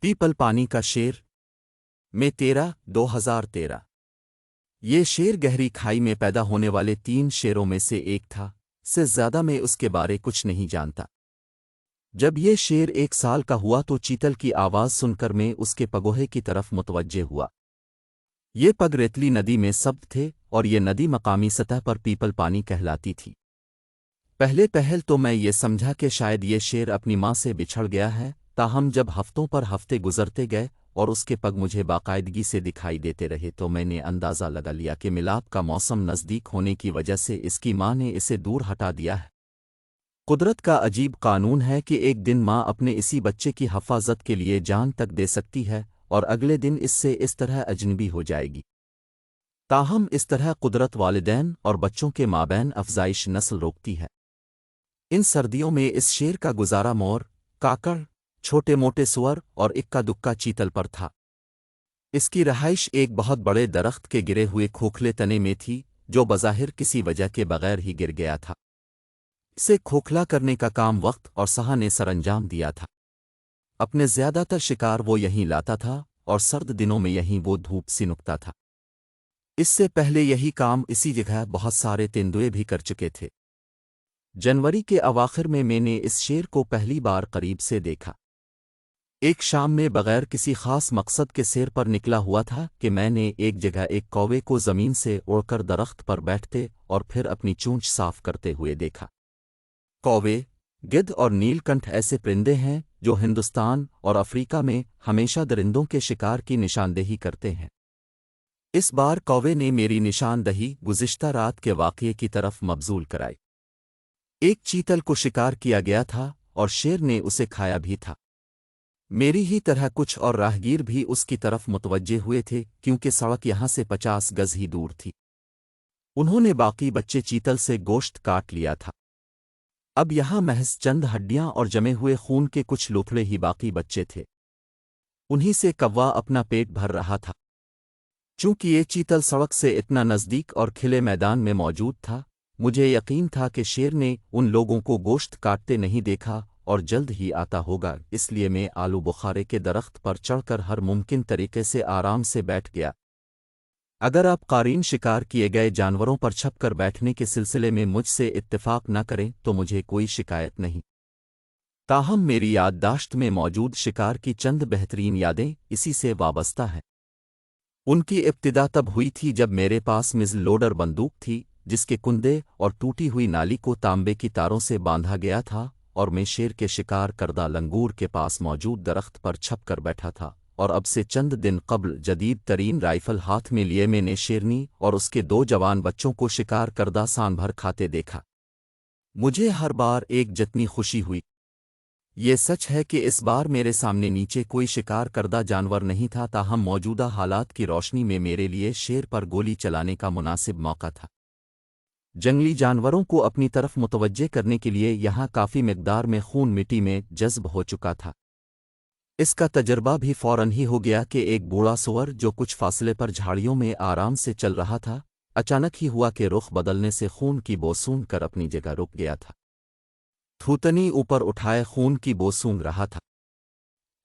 People पानी का शेर में 2013 ये शेर गहरी खाई में पैदा होने वाले 3 शेरों में से एक था। से ज्यादा मैं उसके बारे कुछ नहीं जानता। जब ये शेर 1 साल का हुआ तो चीतल की आवाज सुनकर मैं उसके पगोहे की तरफ मुतवज्जे हुआ। ये पग रेतली नदी में सब्त थे और ये नदी मकामी सतह पर पीपल पानी कहलाती थी। पहल तो मैं ये समझा कि शायद ये शेर अपनी माँ से बिछड़ गया है, ताहम जब हफ्तों पर हफ्ते गुजरते गए और उसके पग मुझे बाकायदगी से दिखाई देते रहे तो मैंने अंदाज़ा लगा लिया कि मिलाप का मौसम नज़दीक होने की वजह से इसकी माँ ने इसे दूर हटा दिया है। कुदरत का अजीब कानून है कि एक दिन माँ अपने इसी बच्चे की हिफाजत के लिए जान तक दे सकती है और अगले दिन इससे इस तरह अजनबी हो जाएगी। ताहम इस तरह कुदरत वालिदैन और बच्चों के माबैन अफजाइश नस्ल रोकती है। इन सर्दियों में इस शेर का गुजारा मोर, काकड़, छोटे मोटे सुअर और इक्का दुक्का चीतल पर था। इसकी रहाइश एक बहुत बड़े दरख्त के गिरे हुए खोखले तने में थी जो बज़ाहिर किसी वजह के बगैर ही गिर गया था। इसे खोखला करने का काम वक्त और सहा ने सरंजाम दिया था। अपने ज्यादातर शिकार वो यहीं लाता था और सर्द दिनों में यहीं वो धूप सिनुकता था। इससे पहले यही काम इसी जगह बहुत सारे तेंदुए भी कर चुके थे। जनवरी के अवाखिर में मैंने इस शेर को पहली बार करीब से देखा। एक शाम में बगैर किसी खास मकसद के सैर पर निकला हुआ था कि मैंने एक जगह एक कौवे को जमीन से उड़कर दरख्त पर बैठते और फिर अपनी चूंच साफ करते हुए देखा। कौवे, गिद्ध और नीलकंठ ऐसे परिंदे हैं जो हिंदुस्तान और अफ्रीका में हमेशा दरिंदों के शिकार की निशानदेही करते हैं। इस बार कौवे ने मेरी निशानदही गुज़िश्ता रात के वाक़ये की तरफ मबजूल कराई। एक चीतल को शिकार किया गया था और शेर ने उसे खाया भी था। मेरी ही तरह कुछ और राहगीर भी उसकी तरफ मुतवज्जे हुए थे क्योंकि सड़क यहाँ से 50 गज ही दूर थी। उन्होंने बाकी बच्चे चीतल से गोश्त काट लिया था। अब यहाँ महज चंद हड्डियां और जमे हुए खून के कुछ लोथड़े ही बाकी बच्चे थे। उन्हीं से कौवा अपना पेट भर रहा था। चूंकि ये चीतल सड़क से इतना नज़दीक और खिले मैदान में मौजूद था, मुझे यकीन था कि शेर ने उन लोगों को गोश्त काटते नहीं देखा और जल्द ही आता होगा, इसलिए मैं आलू बुखारे के दरख्त पर चढ़कर हर मुमकिन तरीके से आराम से बैठ गया। अगर आप कारीन शिकार किए गए जानवरों पर छपकर बैठने के सिलसिले में मुझसे इत्तेफाक न करें तो मुझे कोई शिकायत नहीं। ताहम मेरी याददाश्त में मौजूद शिकार की चंद बेहतरीन यादें इसी से वाबस्ता हैं। उनकी इब्तिदा तब हुई थी जब मेरे पास मिज़ल लोडर बंदूक थी जिसके कुंदे और टूटी हुई नाली को तांबे की तारों से बांधा गया था और मैं शेर के शिकार करदा लंगूर के पास मौजूद दरख्त पर छपकर बैठा था। और अब से चंद दिन कबल जदीद तरीन राइफल हाथ में लिए मैंने शेरनी और उसके 2 जवान बच्चों को शिकार करदा सान भर खाते देखा। मुझे हर बार एक जितनी खुशी हुई। ये सच है कि इस बार मेरे सामने नीचे कोई शिकार करदा जानवर नहीं था, ताहम मौजूदा हालात की रोशनी में मेरे लिए शेर पर गोली चलाने का मुनासिब मौका था। जंगली जानवरों को अपनी तरफ मुतवज्जे करने के लिए यहाँ काफ़ी मिकदार में खून मिट्टी में जज्ब हो चुका था। इसका तजर्बा भी फौरन ही हो गया कि एक बूढ़ा सुअर जो कुछ फासले पर झाड़ियों में आराम से चल रहा था, अचानक ही हुआ कि रुख बदलने से खून की बो सूंघ कर अपनी जगह रुक गया था। थूतनी ऊपर उठाए खून की बो सूंघ रहा था।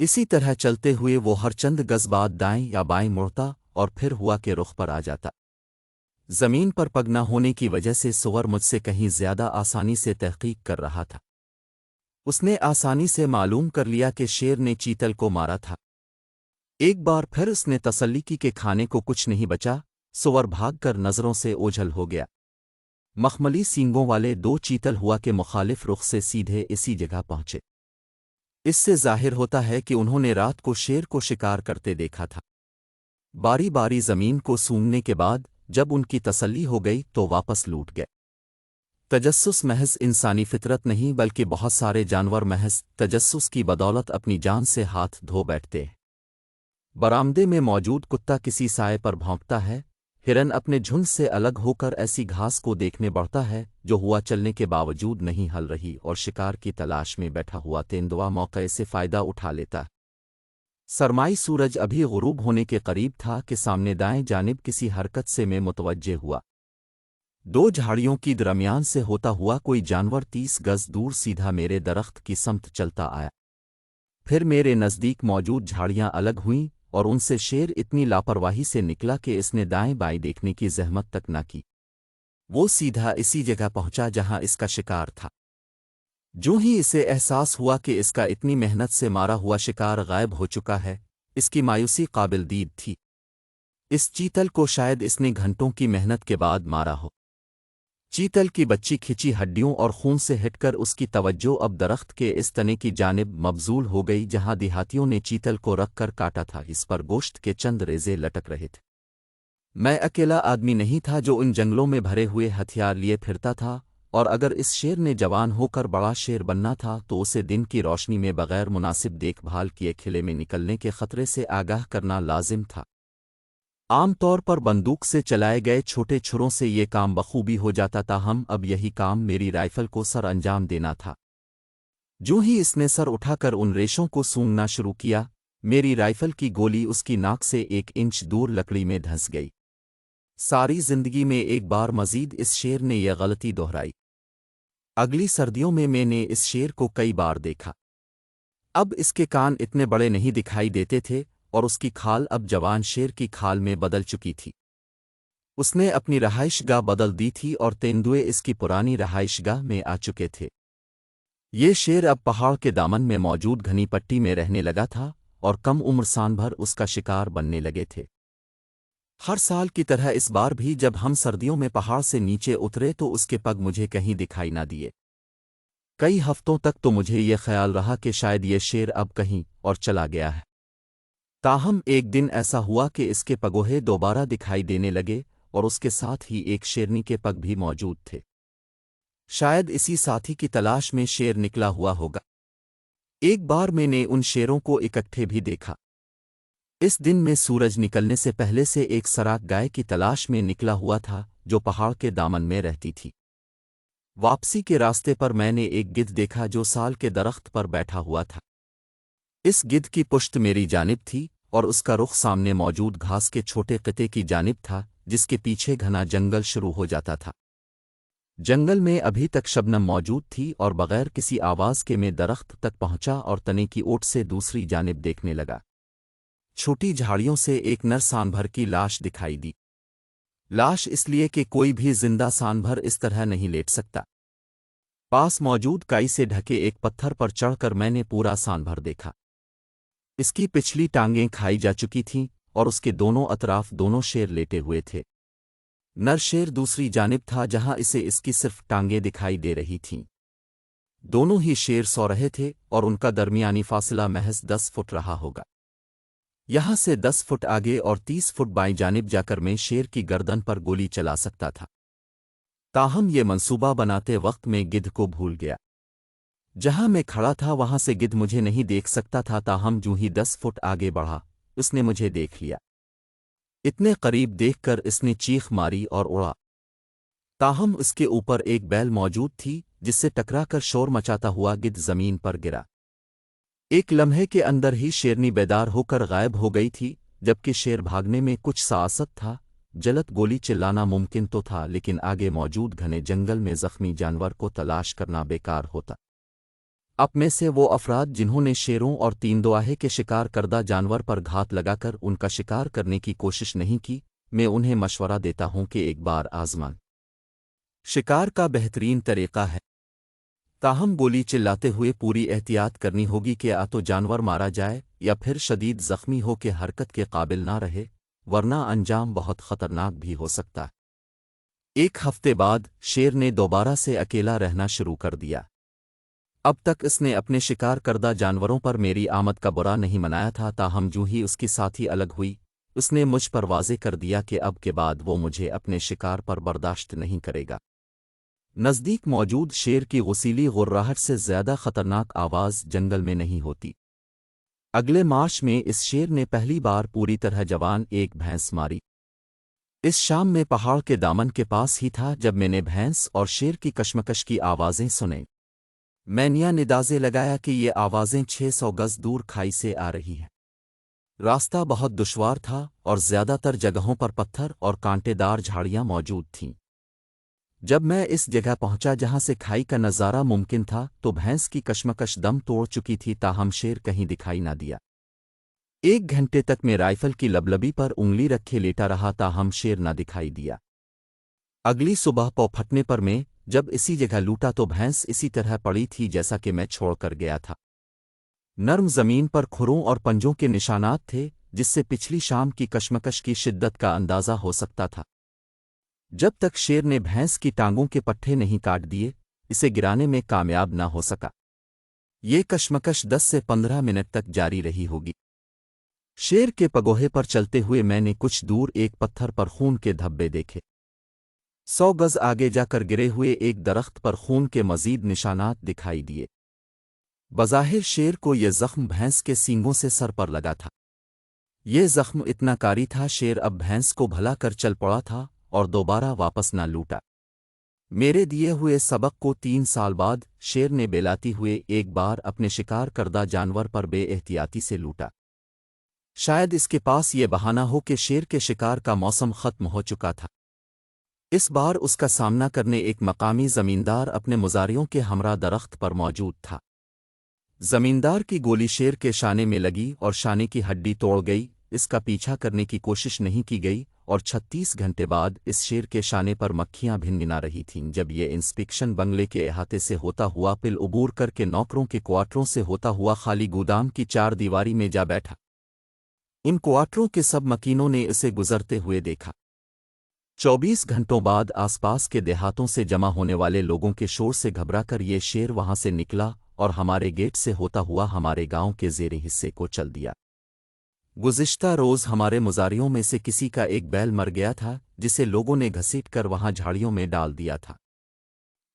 इसी तरह चलते हुए वो हर चंद गज बाद दाएं या बाएं मुड़ता और फिर हुआ कि रुख पर आ जाता। जमीन पर पग न होने की वजह से सुअर मुझसे कहीं ज्यादा आसानी से तहकीक कर रहा था। उसने आसानी से मालूम कर लिया कि शेर ने चीतल को मारा था। एक बार फिर उसने तसल्ली की कि खाने को कुछ नहीं बचा। सुअर भागकर नजरों से ओझल हो गया। मखमली सींगों वाले 2 चीतल हुआ के मुखालिफ रुख से सीधे इसी जगह पहुंचे। इससे जाहिर होता है कि उन्होंने रात को शेर को शिकार करते देखा था। बारी बारी जमीन को सूंघने के बाद जब उनकी तसल्ली हो गई तो वापस लूट गए। तजस्सुस महज इंसानी फितरत नहीं बल्कि बहुत सारे जानवर महज तजस्सुस की बदौलत अपनी जान से हाथ धो बैठते हैं। बरामदे में मौजूद कुत्ता किसी साए पर भौंकता है। हिरन अपने झुंड से अलग होकर ऐसी घास को देखने बढ़ता है जो हुआ चलने के बावजूद नहीं हल रही और शिकार की तलाश में बैठा हुआ तेंदुआ मौके से फ़ायदा उठा लेता है। सरमाई सूरज अभी गुरूब होने के करीब था कि सामने दाएं जानिब किसी हरकत से मैं मुतवज्जे हुआ। 2 झाड़ियों की दरमियान से होता हुआ कोई जानवर 30 गज दूर सीधा मेरे दरख्त की समत चलता आया। پھر میرے نزدیک موجود جھاڑیاں الگ ہوئیں اور ان سے شیر اتنی لاپرواہی سے نکلا کہ اس نے دائیں بائیں دیکھنے کی زحمت تک نہ کی۔ وہ سیدھا اسی جگہ پہنچا جہاں اس کا شکار تھا۔ جو ہی اسے احساس ہوا کہ اس کا اتنی محنت سے مارا ہوا شکار غائب ہو چکا ہے، اس کی مایوسی قابل دید تھی۔ اس چیتل کو شاید اس نے گھنٹوں کی محنت کے بعد مارا ہو۔ چیتل کی بچی کھچی ہڈیوں اور خون سے ہٹ کر اس کی توجہ اب درخت کے اس تنے کی جانب مبذول ہو گئی جہاں دیہاتیوں نے چیتل کو رکھ کر کاٹا تھا۔ اس پر گوشت کے چند ریزے لٹک رہے تھے۔ میں اکیلا آدمی نہیں تھا جو ان جنگلوں میں بھرے ہوئے ہتھیار لیے پھرتا تھا، اور اگر اس شیر نے جوان ہو کر بڑا شیر بننا تھا تو اسے دن کی روشنی میں بغیر مناسب دیکھ بھال کیے کھلے میں نکلنے کے خطرے سے آگاہ کرنا لازم تھا۔ عام طور پر بندوق سے چلائے گئے چھوٹے چھروں سے یہ کام بخوبی ہو جاتا تھا، ہم اب یہی کام میری رائفل کو سر انجام دینا تھا۔ جو ہی اس نے سر اٹھا کر ان ریشوں کو سونگنا شروع کیا، میری رائفل کی گولی اس کی ناک سے 1 انچ دور لکڑی میں دھنس گئی۔ ساری زندگی میں ایک بار مزید اس شیر نے یہ غلطی دہرائی۔ اگلی سردیوں میں نے اس شیر کو کئی بار دیکھا۔ اب اس کے کان اتنے بڑے نہیں دکھائی دیتے تھے اور اس کی کھال اب جوان شیر کی کھال میں بدل چکی تھی۔ اس نے اپنی رہائش گاہ بدل دی تھی اور تیندوے اس کی پرانی رہائش گاہ میں آ چکے تھے۔ یہ شیر اب پہاڑ کے دامن میں موجود گھنی پٹی میں رہنے لگا تھا اور کم عمر سان بھر اس کا شکار بننے لگے تھے۔ ہر سال کی طرح اس بار بھی جب ہم سردیوں میں پہاڑ سے نیچے اترے تو اس کے پگ مجھے کہیں دکھائی نہ دیے۔ کئی ہفتوں تک تو مجھے یہ خیال رہا کہ شاید یہ شیر اب کہیں اور چلا گیا ہے۔ تاہم ایک دن ایسا ہوا کہ اس کے پگوہے دوبارہ دکھائی دینے لگے اور اس کے ساتھ ہی ایک شیرنی کے پگ بھی موجود تھے۔ شاید اسی ساتھی کی تلاش میں شیر نکلا ہوا ہوگا۔ ایک بار میں نے ان شیروں کو اکٹھے بھی دیکھا۔ اس دن میں سورج نکلنے سے پہلے سے ایک سراک گائے کی تلاش میں نکلا ہوا تھا جو پہاڑ کے دامن میں رہتی تھی۔ واپسی کے راستے پر میں نے ایک گدھ دیکھا جو سال کے درخت پر بیٹھا ہوا تھا۔ اس گدھ کی پشت میری جانب تھی اور اس کا رخ سامنے موجود گھاس کے چھوٹے قطعے کی جانب تھا جس کے پیچھے گھنا جنگل شروع ہو جاتا تھا۔ جنگل میں ابھی تک شبنم موجود تھی اور بغیر کسی آواز کے میں درخت تک پہنچا اور تنے کی اوٹ سے دوسری جانب دیکھنے لگا۔ چھوٹی جھاڑیوں سے ایک نر سانبھر کی لاش دکھائی دی۔ لاش اس لیے کہ کوئی بھی زندہ سانبھر اس طرح نہیں لیٹ سکتا۔ پاس موجود کائی سے ڈھکے ایک پتھر پر چڑھ کر میں نے پورا سانبھر دیکھا۔ اس کی پچھلی ٹانگیں کھائی جا چکی تھیں اور اس کے دونوں اطراف دونوں شیر لیٹے ہوئے تھے۔ نر شیر دوسری جانب تھا جہاں اسے اس کی صرف ٹانگیں دکھائی دے رہی تھیں۔ دونوں ہی شیر سو رہے تھے اور ان کا درمیانی فاصلہ محض 10 فٹ رہا ہوگا۔ یہاں سے 10 فٹ آگے اور 30 فٹ بائیں جانب جا کر میں شیر کی گردن پر گولی چلا سکتا تھا۔ تاہم یہ منصوبہ بناتے وقت میں گدھ کو بھول گیا۔ جہاں میں کھڑا تھا وہاں سے گدھ مجھے نہیں دیکھ سکتا تھا، تاہم جو ہی 10 فٹ آگے بڑھا اس نے مجھے دیکھ لیا۔ اتنے قریب دیکھ کر اس نے چیخ ماری اور اڑا۔ تاہم اس کے اوپر ایک بیل موجود تھی جس سے ٹکرا کر شور مچاتا ہوا گدھ زمین پر گرا۔ ایک لمحے کے اندر ہی شیرنی بیدار ہو کر غائب ہو گئی تھی، جبکہ شیر بھاگنے میں کچھ ساست تھا۔ جلد گولی چلانا ممکن تو تھا لیکن آگے موجود گھنے جنگل میں زخمی جانور کو تلاش کرنا بیکار ہوتا۔ اب میں سے وہ افراد جنہوں نے شیروں اور تین دوآہے کے شکار کردہ جانور پر گھات لگا کر ان کا شکار کرنے کی کوشش نہیں کی، میں انہیں مشورہ دیتا ہوں کہ ایک بار آزمان۔ شکار کا بہترین طریقہ ہے، تاہم گولی چلاتے ہوئے پوری احتیاط کرنی ہوگی کہ یا تو جانور مارا جائے یا پھر شدید زخمی ہو کے حرکت کے قابل نہ رہے، ورنہ انجام بہت خطرناک بھی ہو سکتا ہے۔ 1 ہفتے بعد شیر نے دوبارہ سے اکیلا رہنا شروع کر دیا۔ اب تک اس نے اپنے شکار کردہ جانوروں پر میری آمد کا برا نہیں منایا تھا، تاہم جو ہی اس کی ساتھی الگ ہوئی اس نے مجھ پر واضح کر دیا کہ اب کے بعد وہ مجھے اپنے شکار پر برداشت نہیں کرے گا۔ نزدیک موجود شیر کی غسیلی غرراہٹ سے زیادہ خطرناک آواز جنگل میں نہیں ہوتی۔ اگلے مارچ میں اس شیر نے پہلی بار پوری طرح جوان ایک بھینس ماری۔ اس شام میں پہاڑ کے دامن کے پاس ہی تھا جب میں نے بھینس اور شیر کی کشمکش کی آوازیں سنیں۔ میں نے اندازے لگایا کہ یہ آوازیں 600 گز دور کھائی سے آ رہی ہیں۔ راستہ بہت دشوار تھا اور زیادہ تر جگہوں پر پتھر اور کانٹے دار جھاڑیاں موجود تھیں۔ جب میں اس جگہ پہنچا جہاں سے کھائی کا نظارہ ممکن تھا تو بھینس کی کشمکش دم توڑ چکی تھی، تاہم شیر کہیں دکھائی نہ دیا۔ 1 گھنٹے تک میں رائفل کی لبلبی پر انگلی رکھے لیٹا رہا، تاہم شیر نہ دکھائی دیا۔ اگلی صبح پو پھٹنے پر میں جب اسی جگہ لوٹا تو بھینس اسی طرح پڑی تھی جیسا کہ میں چھوڑ کر گیا تھا۔ نرم زمین پر کھروں اور پنجوں کے نشانات تھے، جس سے پچھلی شام کی کشمکش کی شدت کا اندازہ ہو سکتا تھا۔ جب تک شیر نے بھینس کی ٹانگوں کے پٹھے نہیں کاٹ دیے، اسے گرانے میں کامیاب نہ ہو سکا۔ یہ کشمکش 10 سے 15 منٹ تک جاری رہی ہوگی۔ شیر کے پگوہے پر چلتے ہوئے میں نے کچھ دور ایک پتھر پر خون کے دھبے دیکھے۔ 100 گز آگے جا کر گرے ہوئے ایک درخت پر خون کے مزید نشانات دکھائی دیے۔ بظاہر شیر کو یہ زخم بھینس کے سینگوں سے سر پر لگا تھا۔ یہ زخم اتنا کاری تھا، شیر اب بھینس کو بھلا کر چل پڑا تھا اور دوبارہ واپس نہ لوٹا۔ میرے دیے ہوئے سبق کو 3 سال بعد شیر نے بیلاتی ہوئے ایک بار اپنے شکار کردہ جانور پر بے احتیاطی سے لوٹا۔ شاید اس کے پاس یہ بہانہ ہو کہ شیر کے شکار کا موسم ختم ہو چکا تھا۔ اس بار اس کا سامنا کرنے ایک مقامی زمیندار اپنے مزاریوں کے ہمراہ درخت پر موجود تھا۔ زمیندار کی گولی شیر کے شانے میں لگی اور شانے کی ہڈی توڑ گئی۔ اس کا پیچھا کرنے کی کوشش نہیں کی گئی اور 36 گھنٹے بعد اس شیر کے شانے پر مکھیاں بھننا رہی تھیں جب یہ انسپیکشن بنگلے کے احاطے سے ہوتا ہوا پل عبور کر کے نوکروں کے کوارٹروں سے ہوتا ہوا خالی گودام کی 4 دیواری میں جا بیٹھا۔ ان کوارٹروں کے سب مکینوں نے اسے گزرتے ہوئے دیکھا۔ 24 گھنٹوں بعد آس پاس کے دیہاتوں سے جمع ہونے والے لوگوں کے شور سے گھبرا کر یہ شیر وہاں سے نکلا اور ہمارے گیٹ سے ہوتا ہوا ہمارے گاؤں کے زیریں حصے کو چل دیا۔ گزشتہ روز ہمارے مزاریوں میں سے کسی کا ایک بیل مر گیا تھا، جسے لوگوں نے گھسیٹ کر وہاں جھاڑیوں میں ڈال دیا تھا۔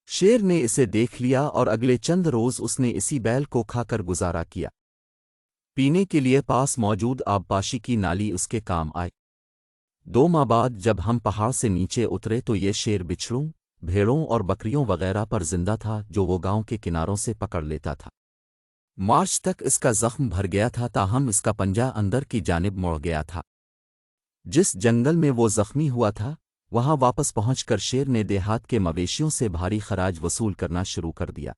شیر نے اسے دیکھ لیا اور اگلے چند روز اس نے اسی بیل کو کھا کر گزارا کیا۔ پینے کے لیے پاس موجود آبپاشی کی نالی اس کے کام آئی۔ 2 ماہ بعد جب ہم پہاڑ سے نیچے اترے تو یہ شیر بچھڑوں، بھیڑوں اور بکریوں وغیرہ پر زندہ تھا جو وہ گاؤں کے کناروں سے پکڑ لیتا تھا۔ مارچ تک اس کا زخم بھر گیا تھا، تاہم اس کا پنجہ اندر کی جانب مڑ گیا تھا۔ جس جنگل میں وہ زخمی ہوا تھا وہاں واپس پہنچ کر شیر نے دیہات کے مویشیوں سے بھاری خراج وصول کرنا شروع کر دیا۔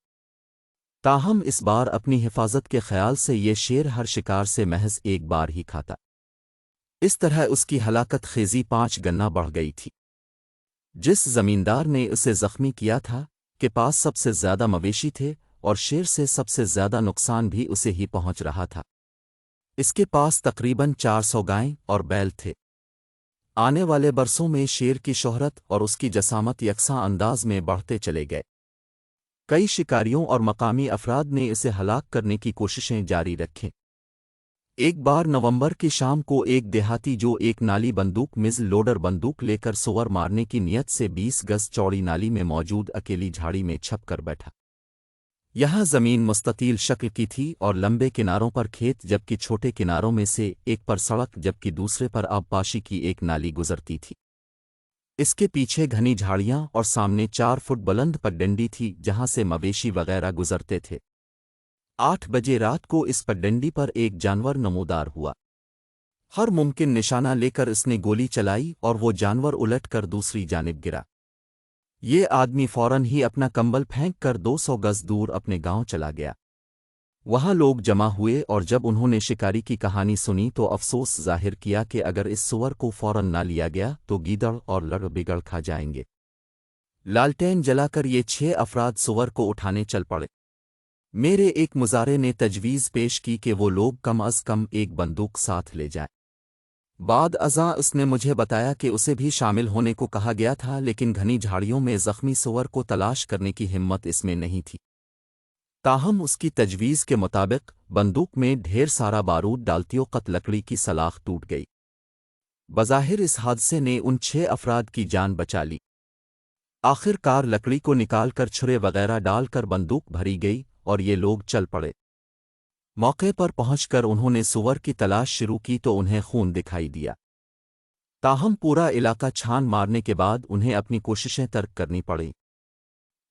تاہم اس بار اپنی حفاظت کے خیال سے یہ شیر ہر شکار سے محض ایک بار ہی کھاتا۔ اس طرح اس کی ہلاکت خیزی 5 گنا بڑھ گئی تھی۔ جس زمیندار نے اسے زخمی کیا تھا کے پاس سب سے زیادہ مویشی تھے اور شیر سے سب سے زیادہ نقصان بھی اسے ہی پہنچ رہا تھا۔ اس کے پاس تقریباً 400 گائیں اور بیل تھے۔ آنے والے برسوں میں شیر کی شہرت اور اس کی جسامت یکساں انداز میں بڑھتے چلے گئے۔ کئی شکاریوں اور مقامی افراد نے اسے ہلاک کرنے کی کوششیں جاری رکھیں۔ ایک بار نومبر کی شام کو ایک دیہاتی جو ایک نالی بندوق مزل لوڈر بندوق لے کر سور مارنے کی نیت سے 20 گز چوڑی نالی میں موجود اکیلی جھاڑی میں چھپ کر بیٹھا۔ یہاں زمین مستطیل شکل کی تھی اور لمبے کناروں پر کھیت جبکہ چھوٹے کناروں میں سے ایک پر سڑک جبکہ دوسرے پر آبپاشی کی ایک نالی گزرتی تھی۔ اس کے پیچھے گھنی جھاڑیاں اور سامنے 4 فٹ بلند پگڈنڈی تھی جہاں سے مویشی وغیرہ گزرتے تھے۔ 8 بجے رات کو اس پگڈنڈی پر ایک جانور نمودار ہوا۔ ہر ممکن نشانہ لے کر اس نے گولی چلائی اور وہ جانور الٹ کر دوسری جانب گرا۔ یہ آدمی فوراً ہی اپنا کمبل پھینک کر 200 گز دور اپنے گاؤں چلا گیا۔ وہاں لوگ جمع ہوئے اور جب انہوں نے شکاری کی کہانی سنی تو افسوس ظاہر کیا کہ اگر اس سور کو فوراً نہ لیا گیا تو گیدڑ اور لڑ بگڑ کھا جائیں گے۔ لالٹین جلا کر یہ 6 افراد سور کو اٹھانے چل پڑے۔ میرے ایک مزارے نے تجویز پیش کی کہ وہ لوگ کم از کم ایک بندوق ساتھ لے جائیں۔ بعد ازاں اس نے مجھے بتایا کہ اسے بھی شامل ہونے کو کہا گیا تھا، لیکن گھنی جھاڑیوں میں زخمی سور کو تلاش کرنے کی ہمت اس میں نہیں تھی۔ تاہم اس کی تجویز کے مطابق بندوق میں ڈھیر سارا بارود ڈالتی وقت لکڑی کی سلاخ ٹوٹ گئی۔ بظاہر اس حادثے نے ان 6 افراد کی جان بچا لی۔ آخر کار لکڑی کو نکال کر چھرے وغیرہ ڈال کر بندوق بھری گئی اور یہ لوگ چل پڑے۔ موقع پر پہنچ کر انہوں نے سور کی تلاش شروع کی تو انہیں خون دکھائی دیا۔ تاہم پورا علاقہ چھان مارنے کے بعد انہیں اپنی کوششیں ترک کرنی پڑیں۔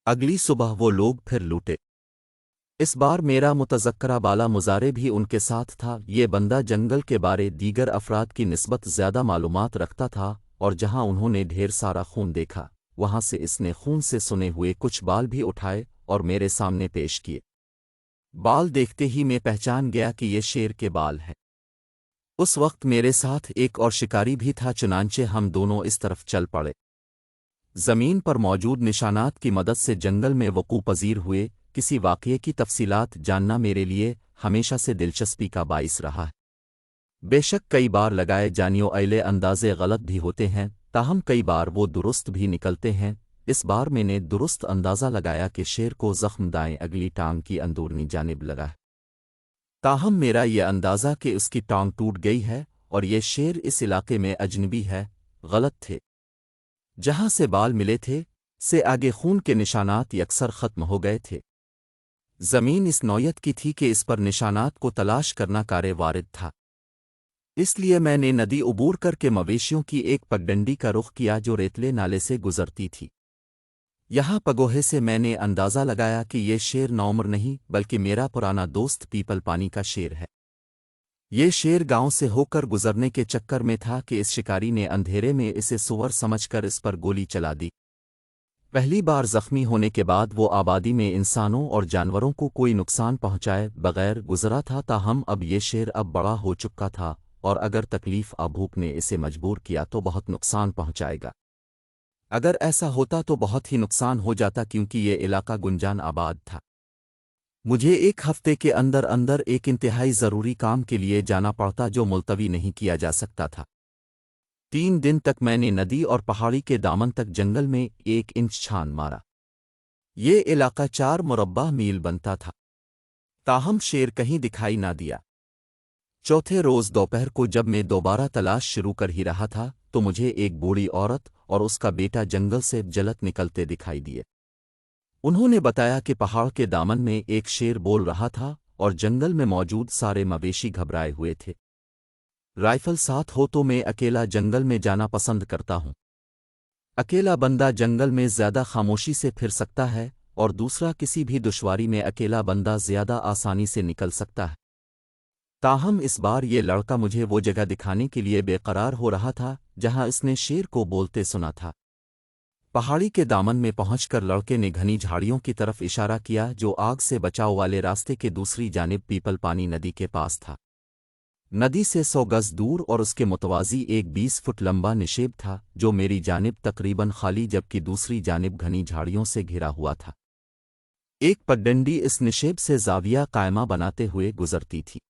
اگلی صبح وہ لوگ پھر لوٹے۔ اس بار میرا متذکرہ بالا مزارے بھی ان کے ساتھ تھا۔ یہ بندہ جنگل کے بارے دیگر افراد کی نسبت زیادہ معلومات رکھتا تھا اور جہاں انہوں نے ڈھیر سارا خون دیکھا वहां से इसने खून से सुने हुए कुछ बाल भी उठाए और मेरे सामने पेश किए। बाल देखते ही मैं पहचान गया कि ये शेर के बाल हैं। उस वक्त मेरे साथ एक और शिकारी भी था, चुनांचे हम दोनों इस तरफ चल पड़े। जमीन पर मौजूद निशानात की मदद से जंगल में वकूअ पजीर हुए किसी वाक़ये की तफसीलात जानना मेरे लिए हमेशा से दिलचस्पी का बाइस रहा है। बेशक कई बार लगाए जाने वाले अंदाजे गलत भी होते हैं, ताहम कई बार वो दुरुस्त भी निकलते हैं। इस बार मैंने दुरुस्त अंदाज़ा लगाया कि शेर को ज़ख्म दाएं अगली टांग की अंदरूनी जानिब लगा है। ताहम मेरा ये अंदाज़ा कि उसकी टांग टूट गई है और ये शेर इस इलाके में अजनबी है गलत थे। जहां से बाल मिले थे से आगे खून के निशानात यकसर ख़त्म हो गए थे। ज़मीन इस नौयत की थी कि इस पर निशानात को तलाश करना कारे वारिद था। इसलिए मैंने नदी उबूर करके मवेशियों की एक पगडंडी का रुख किया जो रेतले नाले से गुजरती थी। यहाँ पगोहे से मैंने अंदाज़ा लगाया कि ये शेर नौउम्र नहीं बल्कि मेरा पुराना दोस्त पीपल पानी का शेर है। ये शेर गांव से होकर गुजरने के चक्कर में था कि इस शिकारी ने अंधेरे में इसे सुअर समझकर इस पर गोली चला दी। पहली बार जख्मी होने के बाद वो आबादी में इंसानों और जानवरों को कोई नुकसान पहुंचाए बगैर गुजरा था, ताहम अब ये शेर अब बड़ा हो चुका था और अगर तकलीफ भूख ने इसे मजबूर किया तो बहुत नुकसान पहुंचाएगा। अगर ऐसा होता तो बहुत ही नुकसान हो जाता, क्योंकि ये इलाका गुंजान आबाद था। मुझे एक हफ्ते के अंदर अंदर एक इंतहाई ज़रूरी काम के लिए जाना पड़ता जो मुलतवी नहीं किया जा सकता था। 3 दिन तक मैंने नदी और पहाड़ी के दामन तक जंगल में 1 इंच छान मारा। ये इलाका 4 मुरब्बा मील बनता था, ताहम शेर कहीं दिखाई ना दिया। चौथे रोज़ दोपहर को जब मैं दोबारा तलाश शुरू कर ही रहा था तो मुझे एक बूढ़ी औरत और उसका बेटा जंगल से जलत निकलते दिखाई दिए। उन्होंने बताया कि पहाड़ के दामन में एक शेर बोल रहा था और जंगल में मौजूद सारे मवेशी घबराए हुए थे। राइफल साथ हो तो मैं अकेला जंगल में जाना पसंद करता हूँ। अकेला बंदा जंगल में ज़्यादा खामोशी से फिर सकता है और दूसरा किसी भी दुश्वारी में अकेला बंदा ज़्यादा आसानी से निकल सकता है। ताहम इस बार ये लड़का मुझे वो जगह दिखाने के लिए बेकरार हो रहा था जहां इसने शेर को बोलते सुना था। पहाड़ी के दामन में पहुंचकर लड़के ने घनी झाड़ियों की तरफ इशारा किया जो आग से बचाव वाले रास्ते के दूसरी जानिब पीपल पानी नदी के पास था। नदी से 100 गज दूर और उसके मुतवाज़ी एक 20 फुट लंबा निशेब था जो मेरी जानिब तकरीबन खाली जबकि दूसरी जानिब घनी झाड़ियों से घिरा हुआ था। एक पगडंडी इस निशेब से जाविया कायमा बनाते हुए गुजरती थी।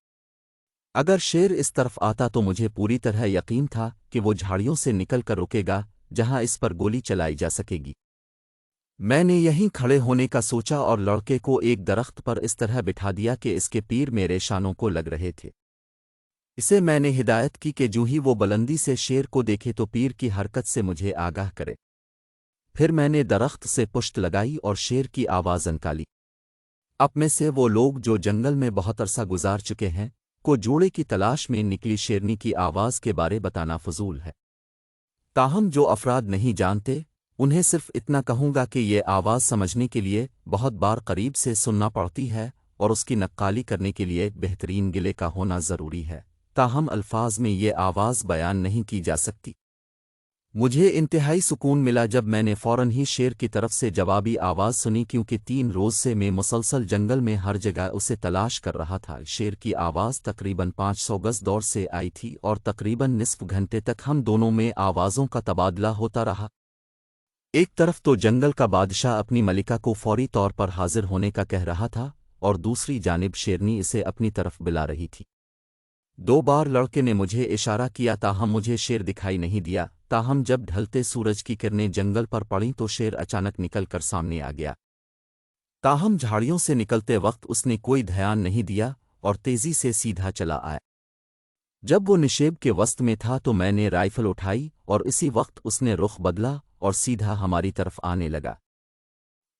अगर शेर इस तरफ आता तो मुझे पूरी तरह यकीन था कि वो झाड़ियों से निकल कर रुकेगा जहां इस पर गोली चलाई जा सकेगी। मैंने यहीं खड़े होने का सोचा और लड़के को एक दरख्त पर इस तरह बिठा दिया कि इसके पीर मेरे शानों को लग रहे थे। इसे मैंने हिदायत की कि जो ही वो बुलंदी से शेर को देखे तो पीर की हरकत से मुझे आगाह करे। फिर मैंने दरख्त से पुश्त लगाई और शेर की आवाज़ निकाली। अब में से वो लोग जो जंगल में बहुत अरसा गुजार चुके हैं को जोड़े की तलाश में निकली शेरनी की आवाज़ के बारे बताना फजूल है। ताहम जो अफराद नहीं जानते उन्हें सिर्फ इतना कहूँगा कि ये आवाज़ समझने के लिए बहुत बार करीब से सुनना पड़ती है और उसकी नक्काली करने के लिए बेहतरीन गिले का होना ज़रूरी है, ताहम अल्फाज में ये आवाज़ बयान नहीं की जा सकती। मुझे इंतहाई सुकून मिला जब मैंने फ़ौरन ही शेर की तरफ से जवाबी आवाज़ सुनी, क्योंकि 3 रोज़ से मैं मुसलसल जंगल में हर जगह उसे तलाश कर रहा था। शेर की आवाज़ तकरीबन 500 गज दौर से आई थी और तकरीबन निस्फ घंटे तक हम दोनों में आवाज़ों का तबादला होता रहा। एक तरफ तो जंगल का बादशाह अपनी मलिका को फौरी तौर पर हाजिर होने का कह रहा था और दूसरी जानिब शेरनी इसे अपनी तरफ बुला रही थी। 2 बार लड़के ने मुझे इशारा किया, ताहम मुझे शेर दिखाई नहीं दिया। ताहम जब ढलते सूरज की किरणें जंगल पर पड़ीं तो शेर अचानक निकल कर सामने आ गया। ताहम झाड़ियों से निकलते वक्त उसने कोई ध्यान नहीं दिया और तेजी से सीधा चला आया। जब वो निशेब के वस्त में था तो मैंने राइफल उठाई और इसी वक्त उसने रुख बदला और सीधा हमारी तरफ आने लगा।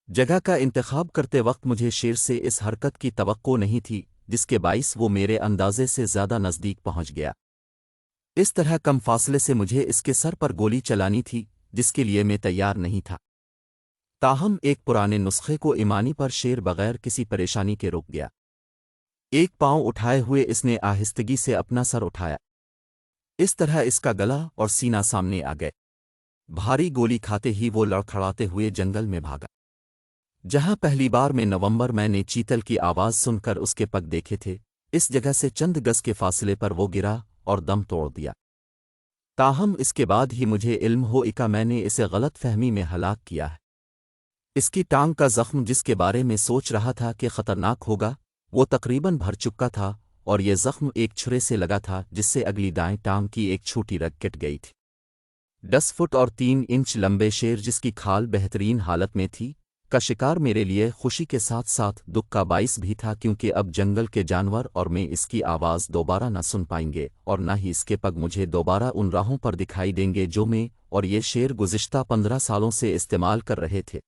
जगह का इंतखाब करते वक्त मुझे शेर से इस हरकत की तवक्को नहीं थी, जिसके बाइस वो मेरे अंदाजे से ज़्यादा नज़दीक पहुंच गया। इस तरह कम फासले से मुझे इसके सर पर गोली चलानी थी, जिसके लिए मैं तैयार नहीं था। ताहम एक पुराने नुस्खे को ईमानी पर शेर बगैर किसी परेशानी के रुक गया। एक पांव उठाए हुए इसने आहिस्तगी से अपना सर उठाया। इस तरह इसका गला और सीना सामने आ गए। भारी गोली खाते ही वो लड़खड़ाते हुए जंगल में भागा। जहां पहली बार में नवंबर मैंने चीतल की आवाज सुनकर उसके पग देखे थे, इस जगह से चंद गज के फासले पर वो गिरा और दम तोड़ दिया। ताहम इसके बाद ही मुझे इल्म हो इका मैंने इसे गलत फहमी में हलाक किया है। इसकी टांग का जख्म जिसके बारे में सोच रहा था कि खतरनाक होगा, वो तकरीबन भर चुका था और ये जख्म एक छुरे से लगा था जिससे अगली दाएं टांग की एक छोटी रग कट गई थी। 10 फुट और 3 इंच लंबे शेर जिसकी खाल बेहतरीन हालत में थी का शिकार मेरे लिए खुशी के साथ साथ दुख का बाइस भी था, क्योंकि अब जंगल के जानवर और मैं इसकी आवाज़ दोबारा न सुन पाएंगे और न ही इसके पग मुझे दोबारा उन राहों पर दिखाई देंगे जो मैं और ये शेर गुज़िश्ता 15 सालों से इस्तेमाल कर रहे थे।